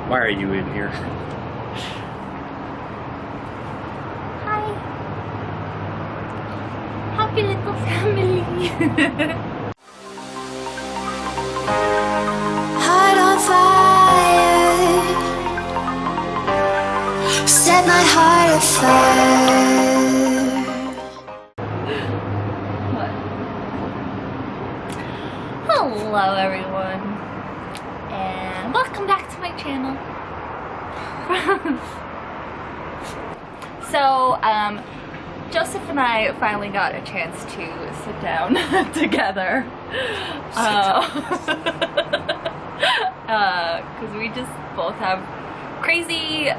Why are you in here? Hi. Happy little family. Heart on fire, set my heart afire. What? Hello everyone, and welcome back to my channel. So, Joseph and I finally got a chance to sit down together. Because we just both have crazy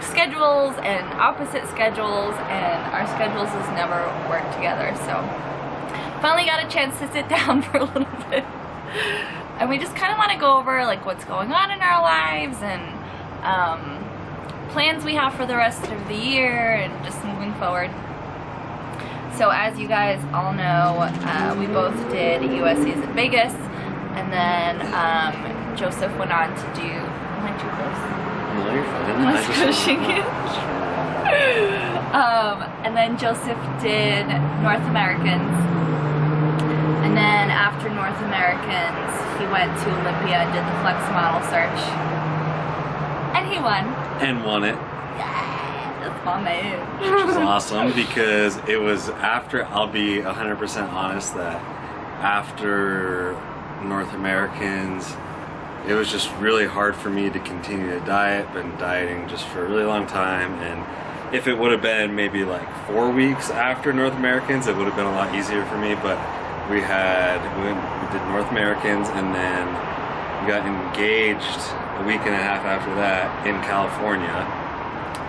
schedules and opposite schedules, and our schedules has never worked together. So, finally got a chance to sit down for a little bit. And we just kind of want to go over like what's going on in our lives and plans we have for the rest of the year and just moving forward. So as you guys all know, we both did USC's in Vegas, and then Joseph went on to do. Am I too close? No, you're fine. Am I squishing it? And then Joseph did North Americans, and then after North Americans, he went to Olympia and did the Flex Model Search, and he won. And won it. Yeah, that's my man. Which was awesome because it was after, I'll be 100% honest, that after North Americans, it was just really hard for me to continue to diet. Been dieting just for a really long time, and if it would have been maybe like 4 weeks after North Americans, it would have been a lot easier for me. But we did North Americans, and then we got engaged a week and a half after that in California.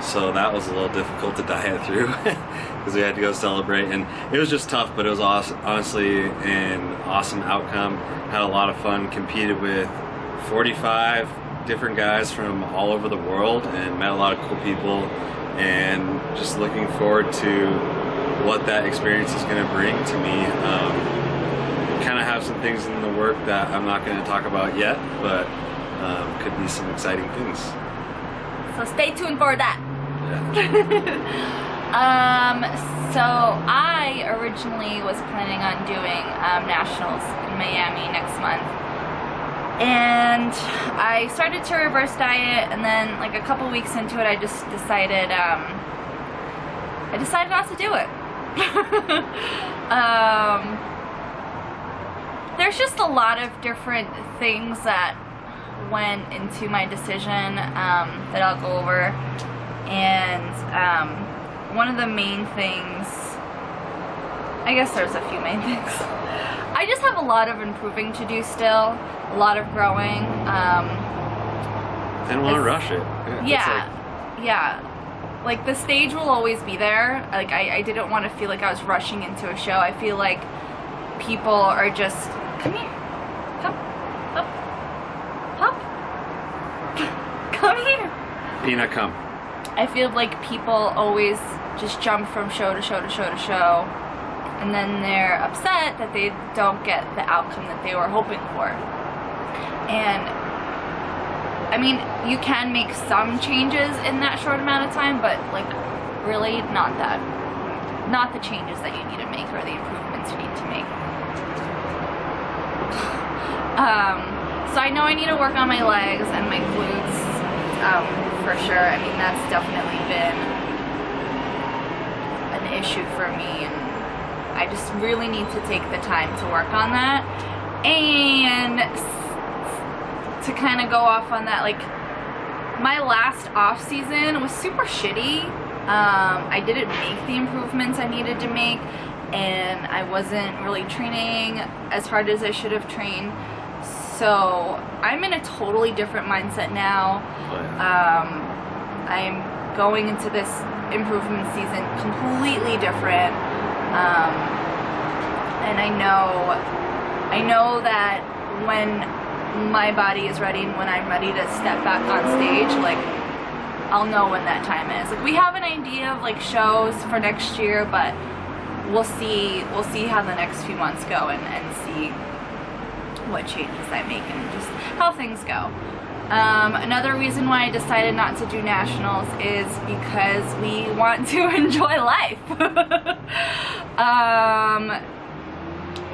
So that was a little difficult to diet through because we had to go celebrate, and it was just tough, but it was awesome, honestly an awesome outcome. Had a lot of fun, competed with 45 different guys from all over the world and met a lot of cool people, and just looking forward to what that experience is going to bring to me. Kind of have some things in the work that I'm not going to talk about yet, but could be some exciting things. So stay tuned for that. Yeah. So I originally was planning on doing nationals in Miami next month, and I started to reverse diet, and then like a couple weeks into it, I just decided not to do it. There's just a lot of different things that went into my decision that I'll go over, and one of the main things, I guess there's a few main things. I just have a lot of improving to do still, a lot of growing. Didn't want to rush it. Yeah. Like the stage will always be there. Like I didn't want to feel like I was rushing into a show. I feel like people are just, come here, come, up, come here. Peanut, come. I feel like people always just jump from show to show to show to show, and then they're upset that they don't get the outcome that they were hoping for. And I mean, you can make some changes in that short amount of time, but like really not the changes that you need to make or the improvements you need to make. So I know I need to work on my legs and my glutes, for sure. I mean, that's definitely been an issue for me, and I just really need to take the time to work on that. And to kind of go off on that, like my last off season was super shitty. I didn't make the improvements I needed to make, and I wasn't really training as hard as I should have trained. So I'm in a totally different mindset now. I'm going into this improvement season completely different, and I know that when my body is ready and when I'm ready to step back on stage, like I'll know when that time is. Like we have an idea of like shows for next year, but we'll see how the next few months go and see what changes I make and just how things go. Another reason why I decided not to do nationals is because we want to enjoy life.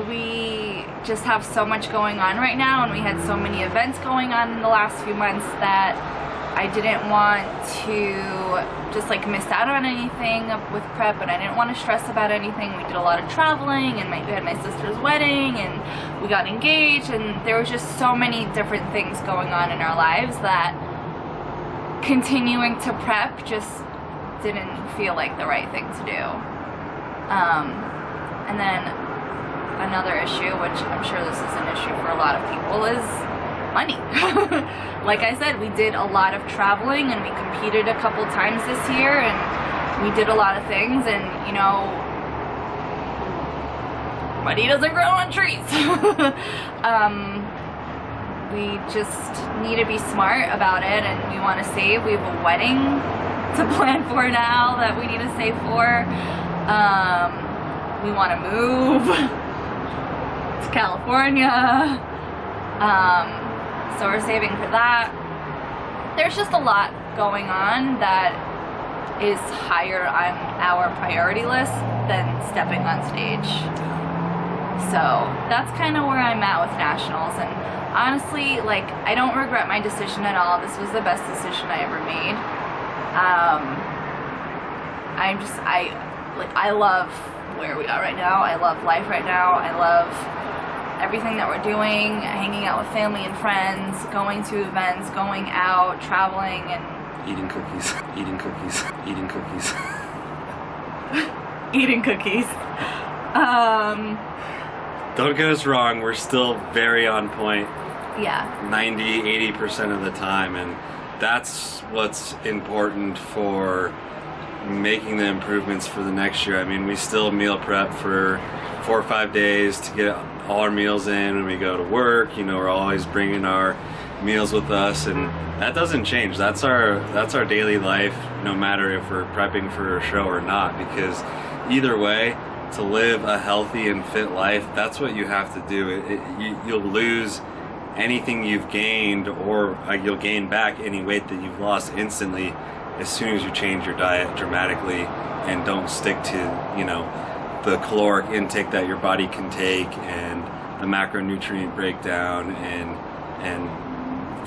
We just have so much going on right now, and we had so many events going on in the last few months that I didn't want to just like miss out on anything with prep, and I didn't want to stress about anything. We did a lot of traveling, and we had my sister's wedding, and we got engaged, and there was just so many different things going on in our lives that continuing to prep just didn't feel like the right thing to do. And then another issue, which I'm sure this is an issue for a lot of people, is money. Like I said, we did a lot of traveling, and we competed a couple times this year, and we did a lot of things, and you know, money doesn't grow on trees. We just need to be smart about it, and we want to save. We have a wedding to plan for now that we need to save for. We want to move to California, so we're saving for that. There's just a lot going on that is higher on our priority list than stepping on stage. So that's kind of where I'm at with nationals, and honestly, like, I don't regret my decision at all. This was the best decision I ever made. I love where we are right now. I love life right now. I love everything that we're doing, hanging out with family and friends, going to events, going out, traveling, and eating cookies, eating cookies, eating cookies. eating cookies. Don't get us wrong, we're still very on point. Yeah. 90-80% of the time, and that's what's important for making the improvements for the next year. I mean, we still meal prep for 4 or 5 days to get all our meals in when we go to work. You know, we're always bringing our meals with us, and that doesn't change. That's our daily life, no matter if we're prepping for a show or not, because either way, to live a healthy and fit life, that's what you have to do. You'll lose anything you've gained, or you'll gain back any weight that you've lost instantly as soon as you change your diet dramatically and don't stick to, you know, the caloric intake that your body can take and the macronutrient breakdown, and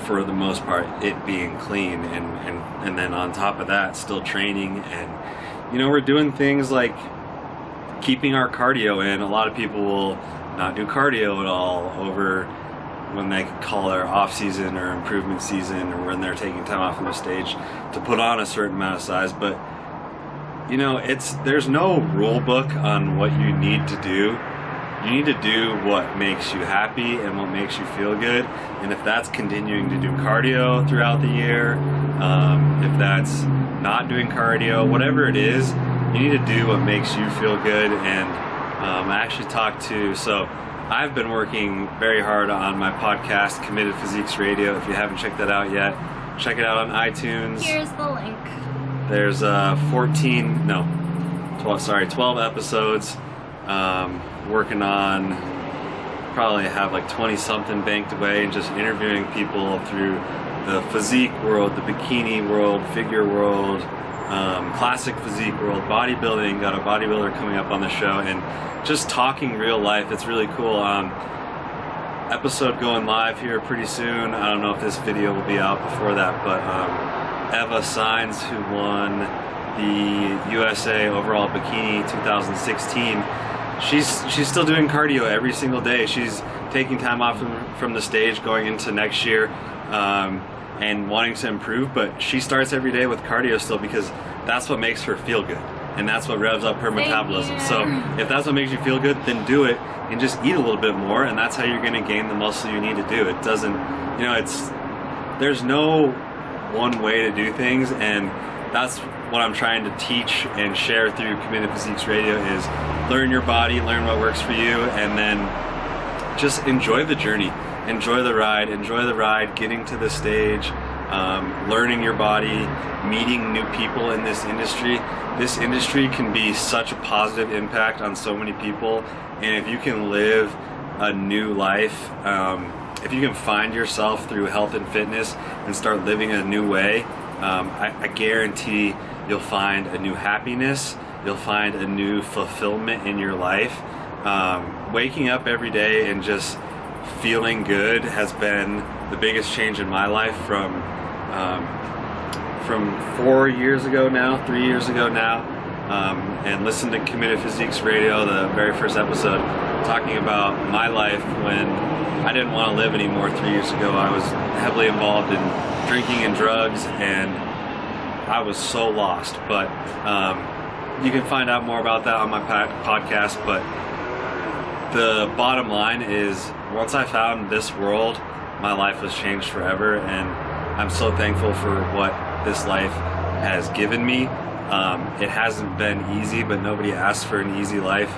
for the most part it being clean, and then on top of that still training. And you know, we're doing things like keeping our cardio in. A lot of people will not do cardio at all over when they call their off season or improvement season, or when they're taking time off from the stage to put on a certain amount of size. But you know, there's no rule book on what you need to do. You need to do what makes you happy and what makes you feel good. And if that's continuing to do cardio throughout the year, if that's not doing cardio, whatever it is, you need to do what makes you feel good. And I actually so I've been working very hard on my podcast, Committed Physiques Radio. If you haven't checked that out yet, check it out on iTunes. Here's the link. There's 12 episodes. Working on, probably have like 20 something banked away, and just interviewing people through the physique world, the bikini world, figure world, classic physique world, bodybuilding. Got a bodybuilder coming up on the show, and just talking real life. It's really cool. Episode going live here pretty soon. I don't know if this video will be out before that, but Eva Sainz, who won the USA Overall Bikini 2016, she's still doing cardio every single day. She's taking time off from the stage going into next year, and wanting to improve, but she starts every day with cardio still, because that's what makes her feel good, and that's what revs up her metabolism. So if that's what makes you feel good, then do it, and just eat a little bit more, and that's how you're going to gain the muscle you need to do. It doesn't, you know, there's no one way to do things, and that's what I'm trying to teach and share through Committed Physiques Radio, is learn your body, learn what works for you, and then just enjoy the journey, enjoy the ride, getting to the stage, learning your body, meeting new people in this industry. This industry can be such a positive impact on so many people, and if you can live a new life, if you can find yourself through health and fitness and start living a new way, I guarantee you'll find a new happiness, you'll find a new fulfillment in your life. Waking up every day and just feeling good has been the biggest change in my life from 4 years ago now, 3 years ago now, and listen to Committed Physiques Radio, the very first episode, talking about my life when I didn't want to live anymore 3 years ago. I was heavily involved in drinking and drugs, and I was so lost. But you can find out more about that on my podcast. But the bottom line is, once I found this world, my life was changed forever, and I'm so thankful for what this life has given me. It hasn't been easy, but nobody asks for an easy life,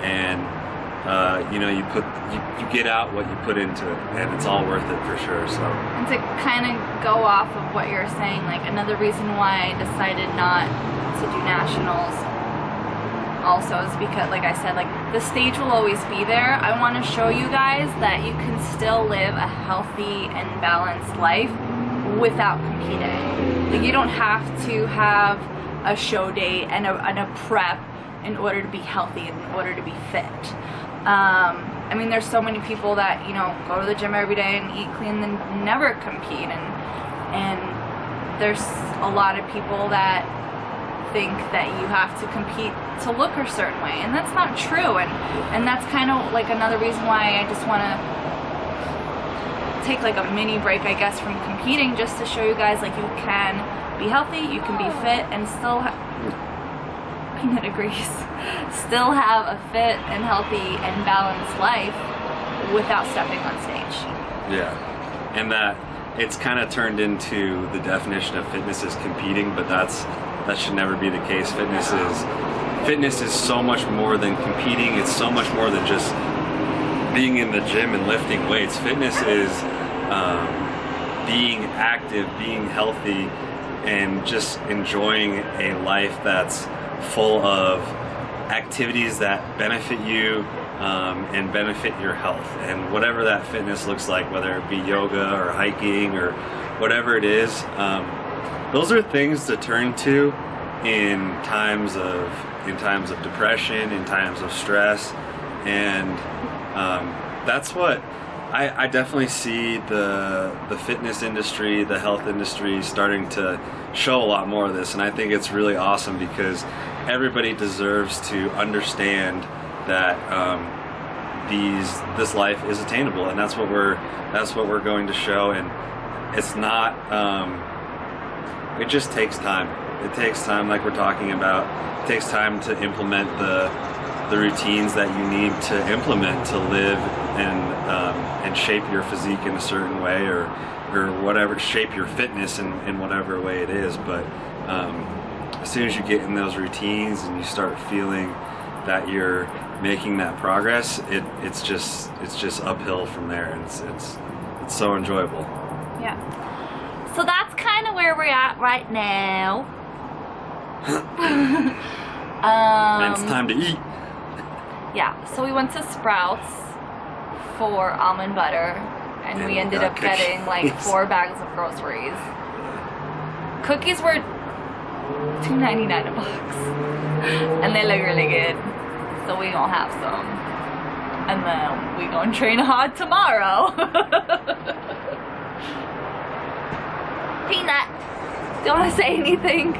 and you know, you get out what you put into it, and it's all worth it for sure. So, and to kind of go off of what you're saying, like another reason why I decided not to do nationals also is because, like I said, like the stage will always be there. I want to show you guys that you can still live a healthy and balanced life without competing. Like, you don't have to have a show date and a prep in order to be healthy and in order to be fit. I mean, there's so many people that, you know, go to the gym every day and eat clean and never compete, and there's a lot of people that think that you have to compete to look a certain way, and that's not true. And that's kind of like another reason why I just want to take like a mini break, I guess, from competing, just to show you guys like you can be healthy, you can be fit, and still peanut agrees, still have a fit and healthy and balanced life without stepping on stage. Yeah, and that it's kind of turned into the definition of fitness is competing, but that should never be the case. Fitness is so much more than competing. It's so much more than just being in the gym and lifting weights. Fitness is being active, being healthy, and just enjoying a life that's full of activities that benefit you and benefit your health. And whatever that fitness looks like, whether it be yoga or hiking or whatever it is, those are things to turn to in times of depression, in times of stress, and that's what I definitely see the fitness industry, the health industry starting to show a lot more of this, and I think it's really awesome because everybody deserves to understand that this life is attainable, and that's what we're going to show. And it's not. It just takes time. It takes time, like we're talking about. It takes time to implement the routines that you need to implement to live and shape your physique in a certain way, or whatever, shape your fitness in whatever way it is. But as soon as you get in those routines and you start feeling that you're making that progress, it's just uphill from there, and it's so enjoyable. Yeah. So that's kind of where we're at right now. And it's time to eat. Yeah, so we went to Sprouts for almond butter, and we ended up getting like 4 bags of groceries. Cookies were $2.99 a box, and they look really good, so we gonna have some, and then we gonna train hard tomorrow. Peanut, do you want to say anything?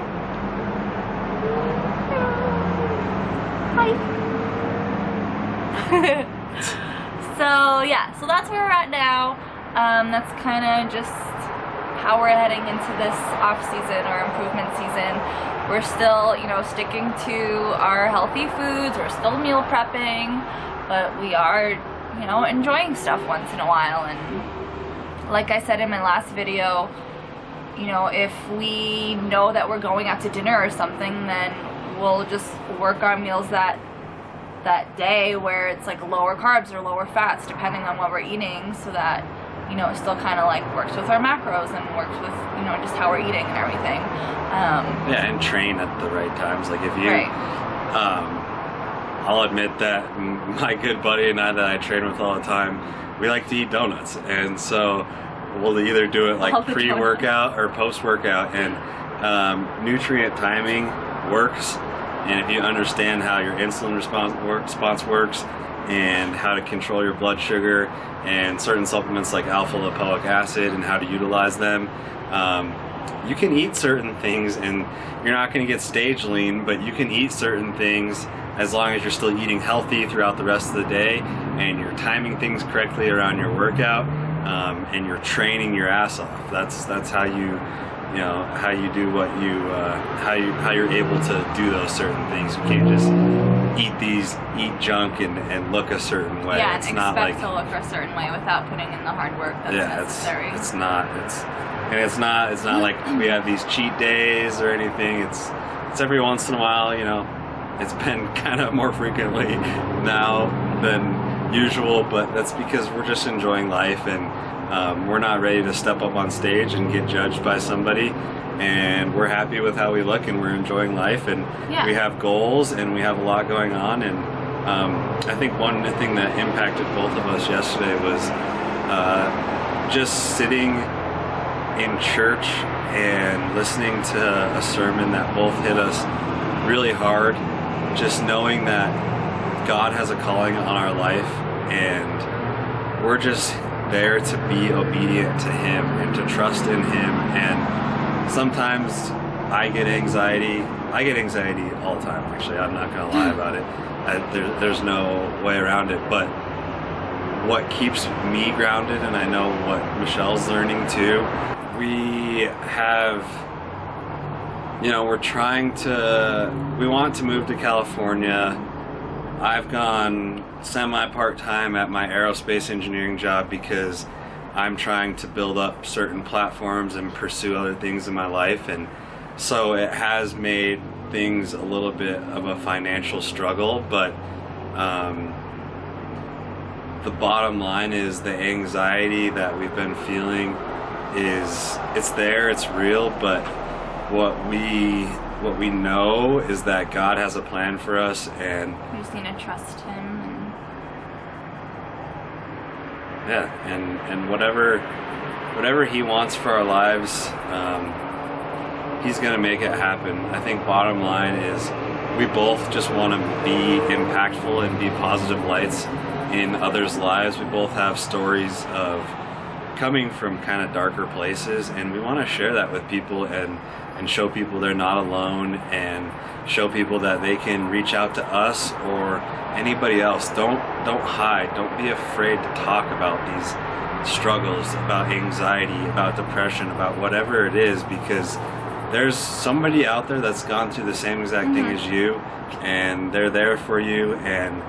Hi. So yeah, so that's where we're at now. That's kind of just how we're heading into this off season or improvement season. We're still, you know, sticking to our healthy foods. We're still meal prepping, but we are, you know, enjoying stuff once in a while. And like I said in my last video, you know, if we know that we're going out to dinner or something, then we'll just work our meals that day where it's like lower carbs or lower fats depending on what we're eating, so that, you know, it still kind of like works with our macros and works with, you know, just how we're eating and everything. Yeah, and train at the right times. Like if you, right. I'll admit that my good buddy and I that I train with all the time, we like to eat donuts, and so we'll either do it like pre-workout or post-workout, and nutrient timing works. And if you understand how your insulin response works and how to control your blood sugar and certain supplements like alpha lipoic acid and how to utilize them, you can eat certain things and you're not going to get stage lean, but you can eat certain things as long as you're still eating healthy throughout the rest of the day and you're timing things correctly around your workout, and you're training your ass off. That's how you how you do what you how you're able to do those certain things. You can't just eat junk and look a certain way. Yeah, it's and not expect like to look a certain way without putting in the hard work that's necessary. It's not like we have these cheat days or anything. It's every once in a while, it's been kind of more frequently now than usual, but that's because we're just enjoying life, and we're not ready to step up on stage and get judged by somebody, and we're happy with how we look, and we're enjoying life, and we have goals, and we have a lot going on. And I think one thing that impacted both of us yesterday was just sitting in church and listening to a sermon that both hit us really hard, just knowing that God has a calling on our life, and we're just there to be obedient to Him and to trust in Him. And sometimes I get anxiety all the time, actually. I'm not gonna lie about it. There's no way around it. But what keeps me grounded, and I know what Michelle's learning too, we want to move to California. I've gone semi-part-time at my aerospace engineering job because I'm trying to build up certain platforms and pursue other things in my life, and so it has made things a little bit of a financial struggle, but the bottom line is the anxiety that we've been feeling it's there, it's real, but what we know is that God has a plan for us, and we just need to trust Him. And whatever He wants for our lives, He's gonna make it happen. I think bottom line is we both just want to be impactful and be positive lights in others' lives. We both have stories of coming from kind of darker places, and we want to share that with people and show people they're not alone, and show people that they can reach out to us or anybody else. Don't hide. Don't be afraid to talk about these struggles, about anxiety, about depression, about whatever it is, because there's somebody out there that's gone through the same exact thing as you, and they're there for you. And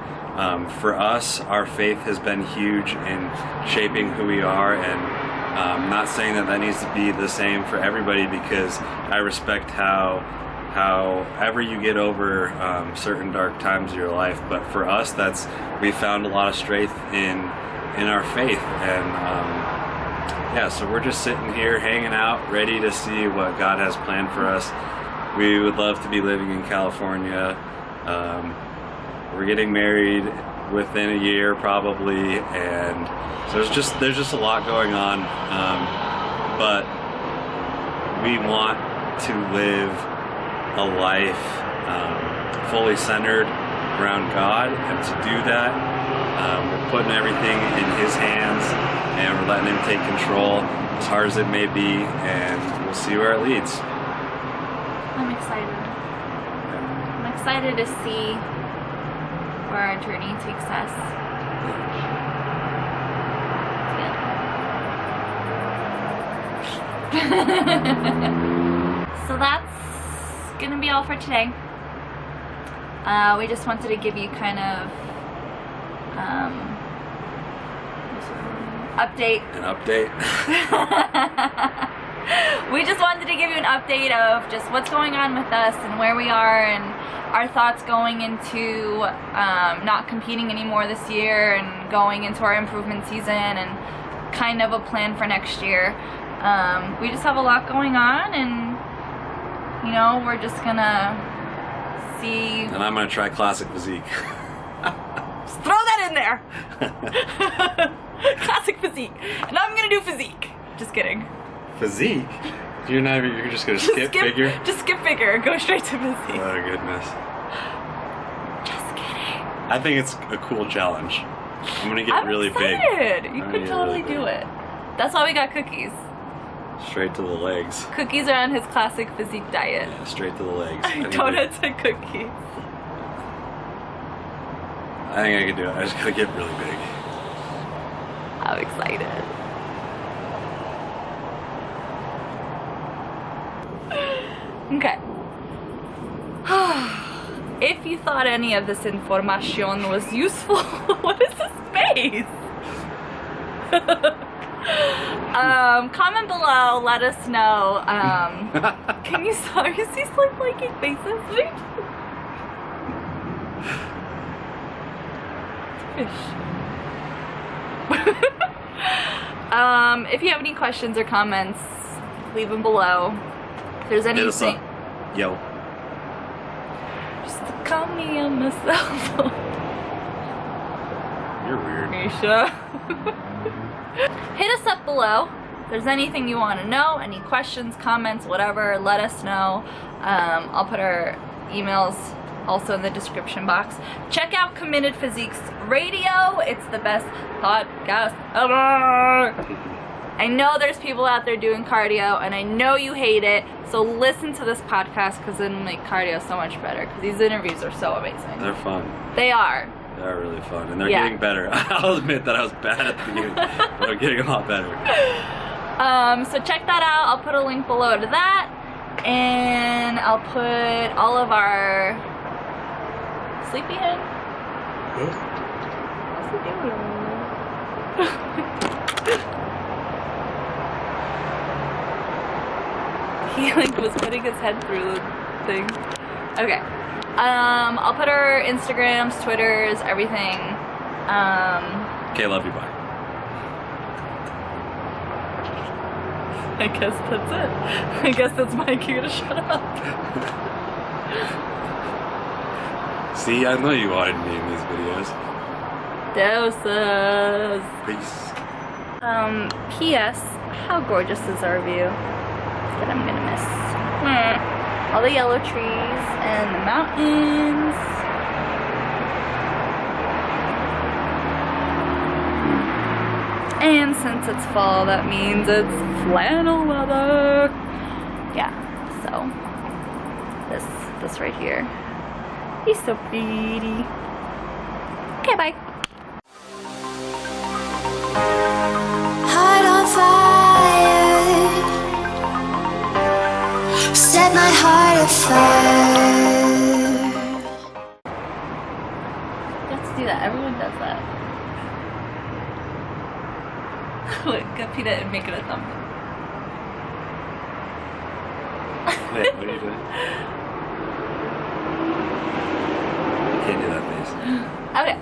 for us, our faith has been huge in shaping who we are, and not saying that needs to be the same for everybody, because I respect however you get over certain dark times of your life. But for us, we found a lot of strength in our faith, and so we're just sitting here hanging out, ready to see what God has planned for us. We would love to be living in California. We're getting married within a year probably, and so there's just a lot going on, but we want to live a life fully centered around God, and to do that we're putting everything in His hands, and we're letting Him take control, as hard as it may be, and we'll see where it leads. I'm excited. I'm excited to see where our journey takes us. So that's gonna be all for today. We just wanted to give you kind of update. An update. We just wanted to give you an update of just what's going on with us and where we are, and our thoughts going into not competing anymore this year and going into our improvement season, and kind of a plan for next year. We just have a lot going on, and we're just gonna see. And I'm gonna try classic physique. Just throw that in there. Classic physique. And I'm gonna do physique. Just kidding. Physique? You're just gonna skip figure? Just skip figure and go straight to physique. Oh goodness. Just kidding. I think it's a cool challenge. I'm gonna get really big. You could totally do it. That's why we got cookies. Straight to the legs. Cookies are on his classic physique diet. Yeah, straight to the legs. Donuts and cookies. I think I can do it. I just gotta get really big. I'm excited. Okay. If you thought any of this information was useful, what is this face? Comment below, let us know. Can you see like blinking faces? Fish. If you have any questions or comments, leave them below. If there's anything, yo, just call me on my cell phone. You're weird. Misha. Hit us up below. If there's anything you want to know, any questions, comments, whatever, let us know. I'll put our emails also in the description box. Check out Committed Physiques Radio. It's the best podcast ever. I know there's people out there doing cardio, and I know you hate it, so listen to this podcast because it'll make cardio so much better, because these interviews are so amazing. They're fun. They are. They're really fun, and they're getting better. I'll admit that I was bad at the beginning, but I'm getting a lot better. So check that out. I'll put a link below to that, and I'll put all of our sleepyhead. What's he doing? He like was putting his head through the thing. Okay. I'll put our Instagrams, Twitters, everything. Okay, love you, bye. I guess that's it. I guess that's my cue to shut up. See, I know you wanted me in these videos. Doses. Peace. P.S. How gorgeous is our view? That I'm gonna miss. All the yellow trees and the mountains. And since it's fall, that means it's flannel weather. Yeah, so this right here. He's so pretty. Okay, bye. Heart on fire, set my heart afire. Let's do that. Everyone does that. Look, get Peter and make it a thumbnail. Wait, what are you doing? You can't do that face. Okay.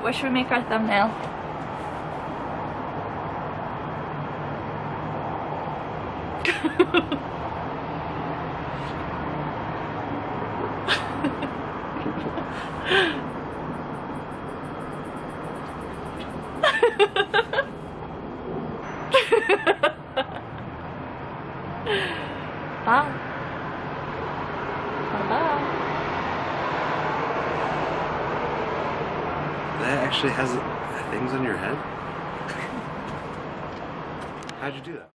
What should we make our thumbnail? Bye. Bye. That actually has things on your head? How'd you do that?